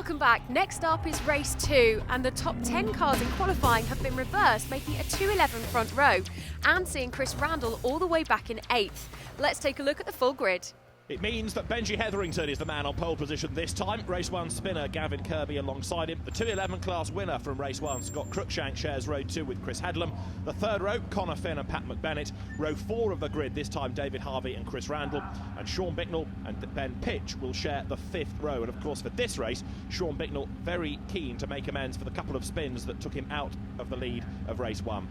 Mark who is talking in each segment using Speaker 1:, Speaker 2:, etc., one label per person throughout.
Speaker 1: Welcome back. Next up is race 2, and the top 10 cars in qualifying have been reversed, making a 2:11 front row, and seeing Chris Randall all the way back in 8th. Let's take a look at the full grid.
Speaker 2: It means that Benji Hetherington is the man on pole position this time. Race 1 spinner Gavin Kirby alongside him. The 2:11 class winner from race 1, Scott Cruikshank, shares row 2 with Chris Headlam. The third row, Connor Finn and Pat McBennett. Row 4 of the grid, this time David Harvey and Chris Randall. And Sean Bicknell and Ben Pitch will share the 5th row. And of course for this race, Sean Bicknell very keen to make amends for the couple of spins that took him out of the lead of race 1.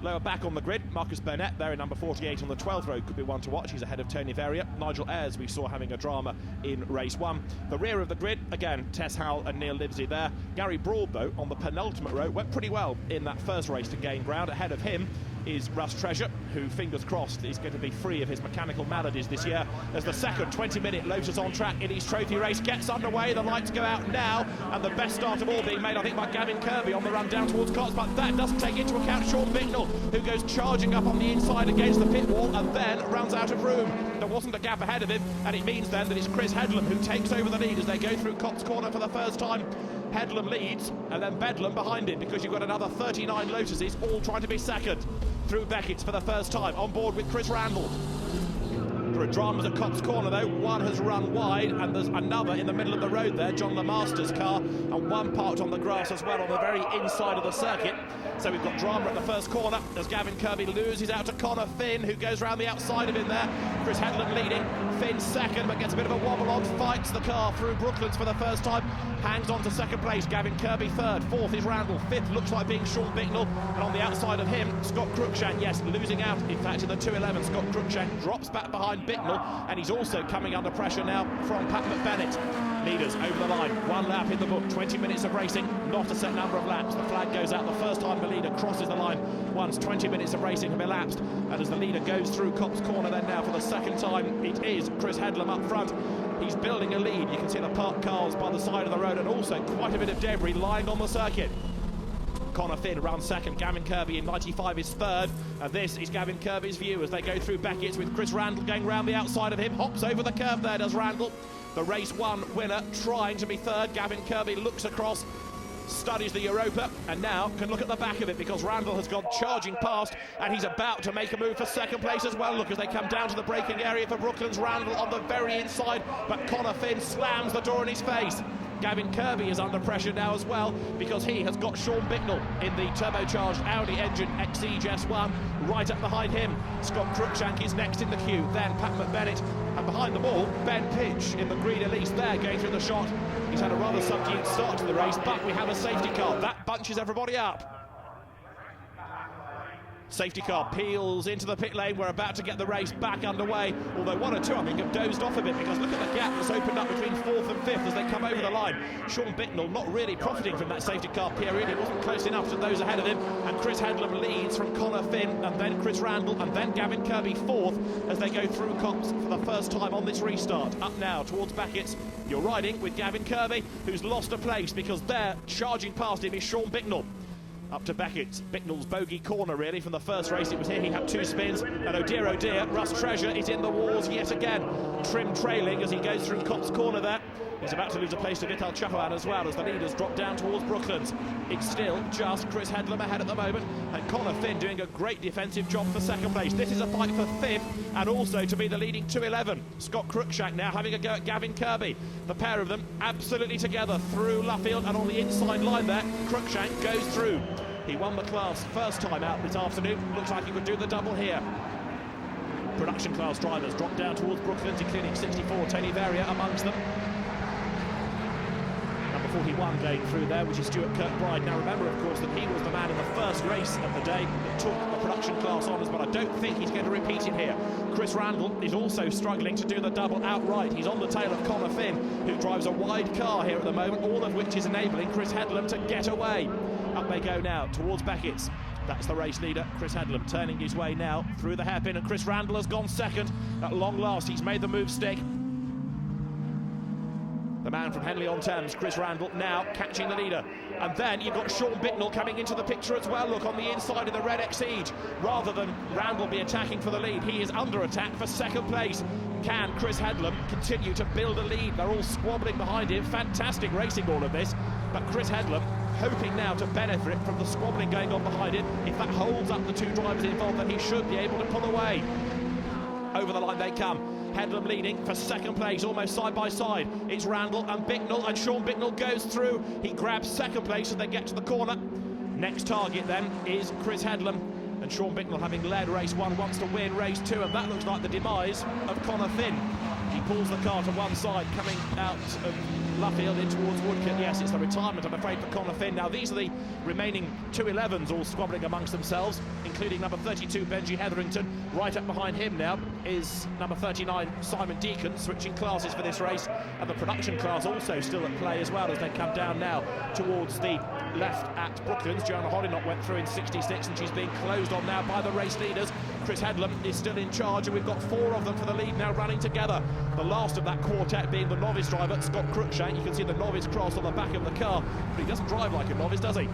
Speaker 2: Lower back on the grid, Marcus Burnett there in number 48 on the 12th row could be one to watch. He's ahead of Tony Verrier. Nigel Ayres we saw having a drama in race 1. The rear of the grid, again, Tess Howell and Neil Livesey there. Gary Broadbow on the penultimate row went pretty well in that first race to gain ground. Ahead of him is Russ Treasure, who, fingers crossed, is going to be free of his mechanical maladies this year. As the second 20-minute Lotus on track Elise Trophy race gets underway, the lights go out now, and the best start of all being made, I think, by Gavin Kirby on the run down towards Cots, but that doesn't take into account Sean Bicknell, who goes charging up on the inside against the pit wall and then runs out of room. There wasn't a gap ahead of him, and it means then that it's Chris Headlam who takes over the lead as they go through Cots Corner for the first time. Headlam leads, and then Bedlam behind him, because you've got another 39 Lotuses all trying to be second. Through Beckett's for the first time, on board with Chris Randall. There are dramas at Cots Corner though. One has run wide, and there's another in the middle of the road there, John Lemaster's car, and one parked on the grass as well on the very inside of the circuit. So we've got drama at the first corner as Gavin Kirby loses out to Connor Finn, who goes round the outside of him there. Chris Headlam leading, Finn second, but gets a bit of a wobble on, fights the car through Brooklands for the first time, hangs on to second place. Gavin Kirby third, fourth is Randall, fifth looks like being Sean Bicknell, and on the outside of him, Scott Cruikshank, yes, losing out. In fact, in the 2:11, Scott Cruikshank drops back behind Bicknell, and he's also coming under pressure now from Pat McBennett. Leaders over the line, one lap in the book, 20 minutes of racing, not a set number of laps. The flag goes out the first time the leader crosses the line. Once 20 minutes of racing have elapsed, and as the leader goes through Cops Corner then now for the second time, it is Chris Headlam up front. He's building a lead. You can see the parked cars by the side of the road, and also quite a bit of debris lying on the circuit. Connor Finn runs second, Gavin Kirby in 95 is third, and this is Gavin Kirby's view as they go through Beckett's with Chris Randall going round the outside of him, hops over the curve there does Randall. The race 1 winner trying to be third. Gavin Kirby looks across, studies the Europa, and now can look at the back of it because Randall has gone charging past, and he's about to make a move for second place as well. Look as they come down to the braking area for Brooklands. Randall on the very inside, but Connor Finn slams the door in his face. Gavin Kirby is under pressure now as well because he has got Sean Bicknell in the turbocharged Audi engine Exige S1 right up behind him. Scott Cruikshank is next in the queue, then Pat McBennett, and behind them all, Ben Pitch in the green Elise there going through the shot. He's had a rather subdued start to the race, but we have a safety car. That bunches everybody up. Safety car peels into the pit lane. We're about to get the race back underway, although one or two I think have dozed off a bit because look at the gap that's opened up between 4th and 5th as they come over the line. Sean Bicknell not really profiting from that safety car period. He wasn't close enough to those ahead of him, and Chris Headlam leads from Connor Finn, and then Chris Randall, and then Gavin Kirby 4th as they go through Cops for the first time on this restart. Up now towards Beckett's, you're riding with Gavin Kirby, who's lost a place because there, charging past him, is Sean Bicknell. Up to Beckett, Bicknell's bogey corner really from the first race. It was here, he had 2 spins, and oh dear, Russ Treasure is in the walls yet again. Trim trailing as he goes through Cops Corner there. He's about to lose a place to Vital Chapoan as well as the leaders drop down towards Brooklands. It's still just Chris Headlam ahead at the moment, and Connor Finn doing a great defensive job for second place. This is a fight for 5th and also to be the leading 2:11. Scott Cruikshank now having a go at Gavin Kirby. The pair of them absolutely together through Luffield, and on the inside line there, Cruikshank goes through. He won the class first time out this afternoon. Looks like he could do the double here. Production class drivers drop down towards Brooklands, including 64, Tony Verrier amongst them. Number 41 going through there, which is Stuart Kirkbride. Now remember, of course, that he was the man in the first race of the day that took the production class honours, but I don't think he's going to repeat it here. Chris Randall is also struggling to do the double outright. He's on the tail of Connor Finn, who drives a wide car here at the moment, all of which is enabling Chris Headlam to get away. Up they go now towards Beckett's. That's the race leader, Chris Headlam, turning his way now through the hairpin, and Chris Randall has gone second. At long last, he's made the move stick. The man from Henley-on-Thames, Chris Randall, now catching the leader. And then you've got Sean Bicknell coming into the picture as well. Look, on the inside of the red Exige. Rather than Randall be attacking for the lead, he is under attack for second place. Can Chris Headlam continue to build a lead? They're all squabbling behind him. Fantastic racing, all of this. But Chris Headlam hoping now to benefit from the squabbling going on behind him. If that holds up the two drivers involved, then he should be able to pull away. Over the line they come. Headlam leading for second place, almost side by side. It's Randall and Bicknell, and Sean Bicknell goes through. He grabs second place as they get to the corner. Next target then is Chris Headlam. And Sean Bicknell, having led race 1, wants to win race 2, and that looks like the demise of Connor Finn. He pulls the car to one side, coming out of Luffield in towards Woodcote. Yes, it's the retirement, I'm afraid, for Connor Finn. Now, these are the remaining 211s all squabbling amongst themselves, including number 32, Benji Hetherington. Right up behind him now is number 39, Simon Deacon, switching classes for this race. And the production class also still at play as well as they come down now towards the left at Brooklands. Joanna Hoddinott went through in 66, and she's being closed on now by the race leaders. Chris Headlam is still in charge, and we've got 4 of them for the lead now running together. The last of that quartet being the novice driver, Scott Cruikshank. You can see the novice cross on the back of the car, but he doesn't drive like a novice, does he?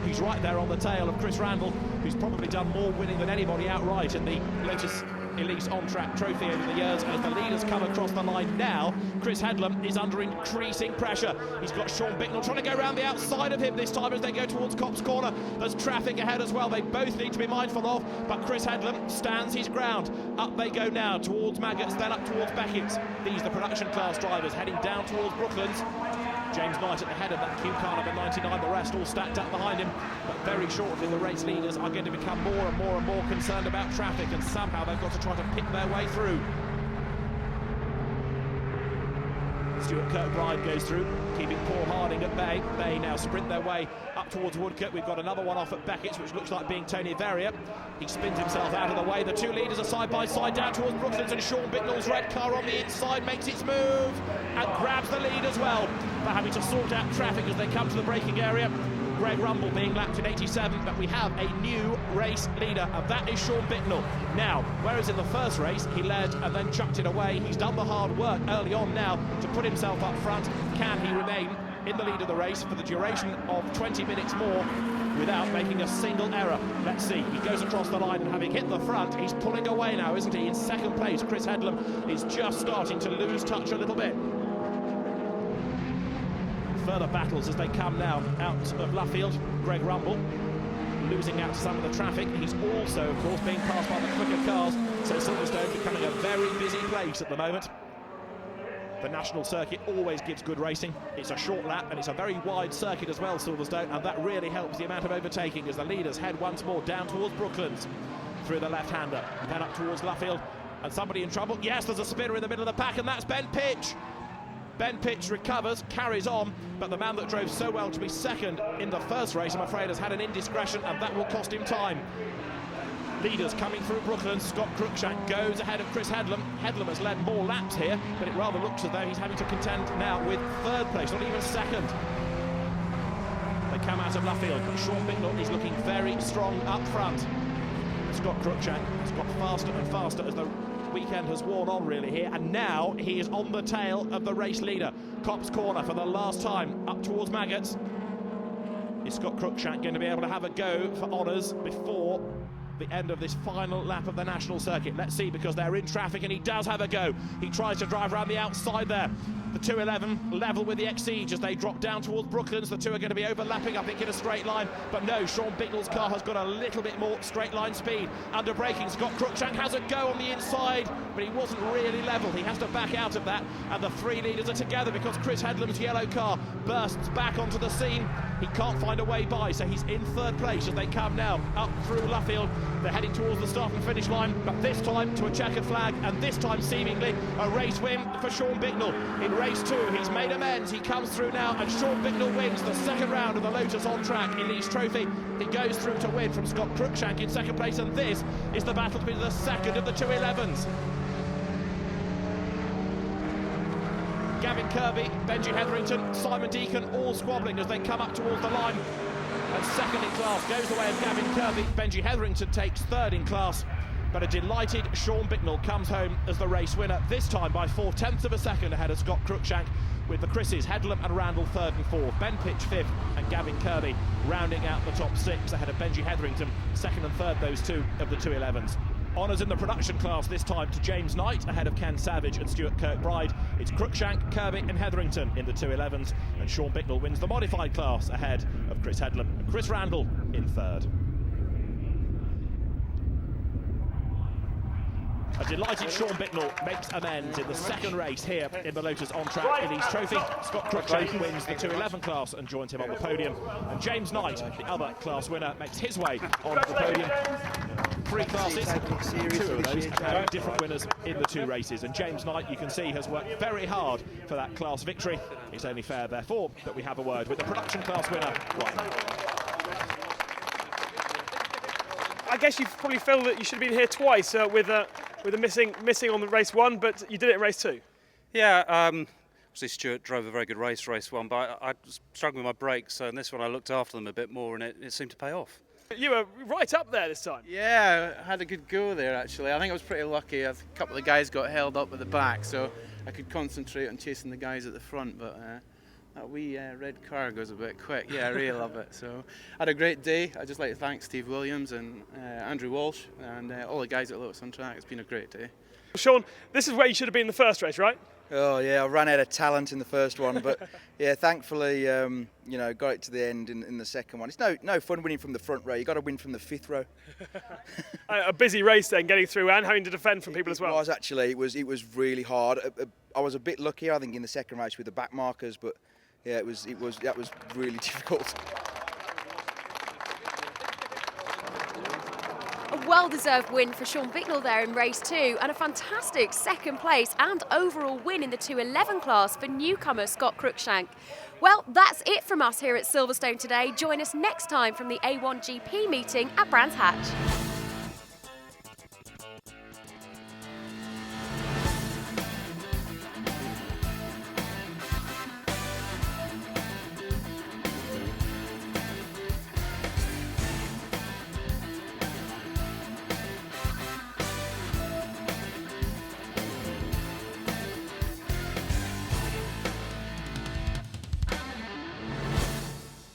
Speaker 2: He's right there on the tail of Chris Randall, who's probably done more winning than anybody outright in the Lotus Elise on-track trophy over the years. As the leaders come across the line now, Chris Headlam is under increasing pressure. He's got Sean Bicknell trying to go around the outside of him this time as they go towards Copse Corner. There's traffic ahead as well, they both need to be mindful of, but Chris Headlam stands his ground. Up they go now towards Maggots, then up towards Beckett's. These are the production class drivers heading down towards Brooklands. James Knight at the head of that Q car, number 99, the rest all stacked up behind him. But very shortly the race leaders are going to become more and more and more concerned about traffic, and somehow they've got to try to pick their way through. Stuart Kirkbride goes through, keeping Paul Harding at bay. They now sprint their way up towards Woodcote. We've got another one off at Beckett's, which looks like being Tony Verrier. He spins himself out of the way. The two leaders are side by side down towards Brooklands, and Sean Bicknell's red car on the inside makes its move and grabs the lead as well. They're having to sort out traffic as they come to the braking area. Greg Rumble being lapped in 87, but we have a new race leader, and that is Sean Bicknell. Now, whereas in the first race he led and then chucked it away, he's done the hard work early on now to put himself up front. Can he remain in the lead of the race for the duration of 20 minutes more without making a single error? Let's see. He goes across the line, and having hit the front, he's pulling away now, isn't he? In second place, Chris Headlam is just starting to lose touch a little bit. Further battles as they come now out of Luffield. Greg Rumble losing out to some of the traffic. He's also, of course, being passed by the quicker cars, so Silverstone becoming a very busy place at the moment. The national circuit always gives good racing. It's a short lap, and it's a very wide circuit as well, Silverstone, and that really helps the amount of overtaking as the leaders head once more down towards Brooklands through the left-hander, then up towards Luffield. And somebody in trouble. Yes, there's a spinner in the middle of the pack, and that's Ben Pitch. Ben Pitch recovers, carries on, but the man that drove so well to be second in the first race, I'm afraid, has had an indiscretion, and that will cost him time. Leaders coming through Brooklands. Scott Cruikshank goes ahead of Chris Headlam. Headlam has led more laps here, but it rather looks as though he's having to contend now with third place, not even second. They come out of Luffield, but Sean Bicknell is looking very strong up front. Scott Cruikshank has got faster and faster as the weekend has worn on really here, and now he is on the tail of the race leader. Copse Corner for the last time up towards Maggots. Is Scott Cruikshank going to be able to have a go for honours before the end of this final lap of the national circuit? Let's see, because they're in traffic, and he does have a go. He tries to drive around the outside there. The 211 level with the Exige as they drop down towards Brooklands. The two are going to be overlapping, I think, in a straight line, but no, Sean Bicknell's car has got a little bit more straight line speed. Under braking, Scott Cruikshank has a go on the inside, but he wasn't really level. He has to back out of that, and the three leaders are together because Chris Headlam's yellow car bursts back onto the scene. He can't find a way by, so he's in third place as they come now up through Luffield. They're heading towards the start and finish line, but this time to a checkered flag, and this time seemingly a race win for Sean Bicknell. In race 2, he's made amends. He comes through now, and Sean Bicknell wins the second round of the Lotus on-track Elise Trophy. He goes through to win from Scott Cruikshank in second place, and this is the battle between the second of the 211s. Gavin Kirby, Benji Hetherington, Simon Deacon all squabbling as they come up towards the line. And second in class goes the way of Gavin Kirby. Benji Hetherington takes third in class. But a delighted Sean Bicknell comes home as the race winner, this time by 0.4 of a second ahead of Scott Cruikshank, with the Chris's Headlam and Randall third and fourth, Ben Pitch fifth, and Gavin Kirby rounding out the top six ahead of Benji Hetherington, second and third, those two of the 211s. Honours in the production class this time to James Knight ahead of Ken Savage and Stuart Kirkbride. It's Cruikshank, Kirby and Hetherington in the 211s, and Sean Bicknell wins the modified class ahead of Chris Headlam and Chris Randall in third. A delighted Sean Bicknell makes amends in the second race here in the Lotus on-track Elise Trophy. Scott Cruikshank wins the 211 class and joins him on the podium. And James Knight, the other class winner, makes his way onto the podium. 3 classes, 2 of those have different winners in the 2 races. And James Knight, you can see, has worked very hard for that class victory. It's only fair, therefore, that we have a word with the production class winner right now.
Speaker 3: I guess you probably feel that you should have been here twice with a missing on the race 1, but you did it in race 2.
Speaker 4: Yeah, obviously Stuart drove a very good race 1, but I was struggling with my brakes, so in this one I looked after them a bit more and it seemed to pay off.
Speaker 3: You were right up there this time.
Speaker 5: Yeah, I had a good go there actually. I think I was pretty lucky. A couple of guys got held up at the back, so I could concentrate on chasing the guys at the front, but that wee red car goes a bit quick. Yeah, I really love it. So I had a great day. I'd just like to thank Steve Williams and Andrew Walsh and all the guys at Lotus on Track. It's been a great day.
Speaker 3: Sean, this is where you should have been in the first race, right?
Speaker 6: Oh yeah, I ran out of talent in the first one, but yeah, thankfully, you know, got it to the end in the second one. It's no fun winning from the front row. You got to win from the 5th row.
Speaker 3: A busy race then, getting through and having to defend from people as well.
Speaker 6: It was actually. It was really hard. I was a bit lucky, I think, in the second race with the back markers, but yeah, that was really difficult.
Speaker 1: A well-deserved win for Sean Bicknell there in race 2, and a fantastic second place and overall win in the 211 class for newcomer Scott Cruikshank. Well, that's it from us here at Silverstone today. Join us next time from the A1 GP meeting at Brands Hatch.